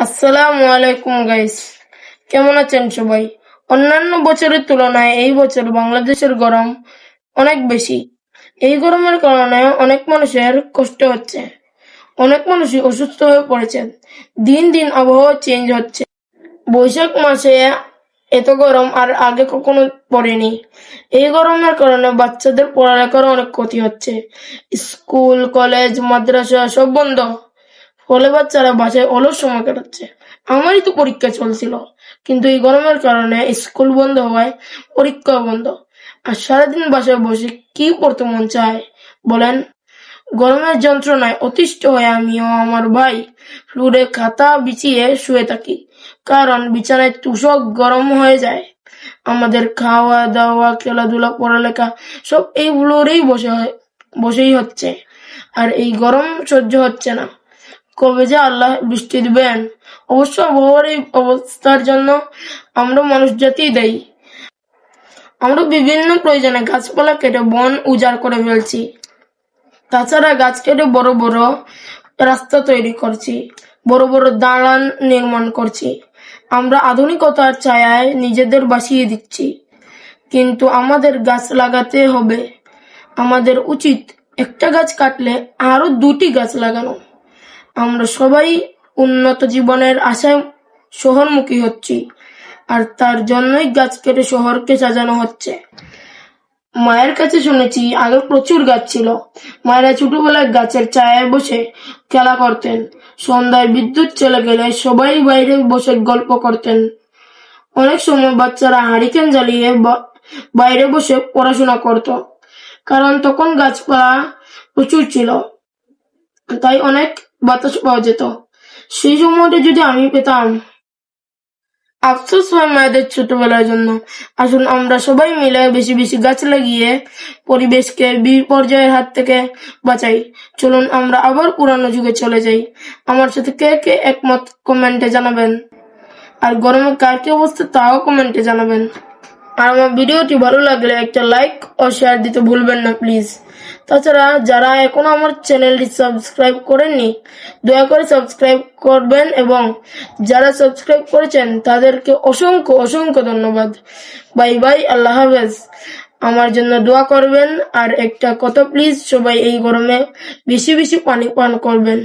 আসসালামু আলাইকুম গাইস, কেমন আছেন সবাই? অন্যান্য বছরের তুলনায় এই বছর বাংলাদেশের গরম অনেক বেশি। এই গরমের কারণে অনেক মানুষের কষ্ট হচ্ছে, অনেক মানুষই অসুস্থ হয়ে পড়েছেন। দিন দিন আবহাওয়া চেঞ্জ হচ্ছে। বৈশাখ মাসে এত গরম আর আগে কখনো পড়েনি। এই গরমের কারণে বাচ্চাদের পড়ালেখার অনেক ক্ষতি হচ্ছে। স্কুল, কলেজ, মাদ্রাসা সব বন্ধ। ফলে বাচ্চারা বাসায় অলস সময় কাটাচ্ছে। আমারই তো পরীক্ষা চলছিল, কিন্তু এই গরমের কারণে স্কুল বন্ধ হওয়ায় পরীক্ষা বন্ধ। আর সারাদিন বাসায় বসে কি পড়তে মন চায় বলেন? গরমের যন্ত্রণায় অতিষ্ঠ হয়ে আমি ও আমার ভাই ফ্লোরে খাতা বিছিয়ে শুয়ে থাকি, কারণ বিছানায় তুষক গরম হয়ে যায়। আমাদের খাওয়া দাওয়া, খেলাধুলা, পড়ালেখা সব এই ফ্লোরেই বসেই হচ্ছে। আর এই গরম সহ্য হচ্ছে না। কবে যে আল্লাহ বৃষ্টি দিবেন? অবশ্য আবহাওয়ার এই অবস্থার জন্য আমরা মানুষ জাতিই দায়ী। আমরা বিভিন্ন প্রয়োজনে গাছপালা কেটে বন উজাড় করে ফেলছি। তাছাড়া গাছ কেটে বড় বড় রাস্তা তৈরি করছি, বড় বড় দালান নির্মাণ করছি। আমরা আধুনিকতার ছায়ায় নিজেদের বাসিয়ে দিচ্ছি। কিন্তু আমাদের গাছ লাগাতে হবে। আমাদের উচিত একটা গাছ কাটলে আরো 2টি গাছ লাগানো। আমরা সবাই উন্নত জীবনের আশায় শহরমুখী হচ্ছি, আর তার জন্যই গাছ কেটে শহরকে সাজানো হচ্ছে। মায়ের কাছে শুনেছি আগে প্রচুর গাছ ছিল। মায়েরা ছোটবেলায় গাছের ছায়ায় বসে খেলা করতেন। সন্ধ্যায় বিদ্যুৎ চলে গেলে সবাই বাইরে বসে গল্প করতেন। অনেক সময় বাচ্চারা হারিকেন জ্বালিয়ে বাইরে বসে পড়াশোনা করত, কারণ তখন গাছপালা প্রচুর ছিল, তাই অনেক বাতাস পাওয়া যেত। সেই সময়টা যদি আমি পেতাম। আফসোস হয় মায়েদের ছোটবেলার জন্য। আসুন আমরা সবাই মিলে বেশি বেশি গাছ লাগিয়ে পরিবেশকে বিপর্যয়ের হাত থেকে বাঁচাই। চলুন আমরা আবার পুরানো যুগে চলে যাই। আমার সাথে কে কে একমত কমেন্টে জানাবেন, আর গরমে কার কি অবস্থা তাও কমেন্টে জানাবেন। আর আমার ভিডিওটি ভালো লাগলে একটা লাইক ও শেয়ার দিতে ভুলবেন না প্লিজ। তাছাড়া যারা এখনো আমার চ্যানেলটি সাবস্ক্রাইব করেননি, দয়া করে সাবস্ক্রাইব করবেন, এবং যারা সাবস্ক্রাইব করেছেন তাদেরকে অসংখ্য অসংখ্য ধন্যবাদ। বাই বাই, আল্লাহ হাফেজ। আমার জন্য দোয়া করবেন। আর একটা কথা প্লিজ, সবাই এই গরমে বেশি বেশি পানি পান করবেন।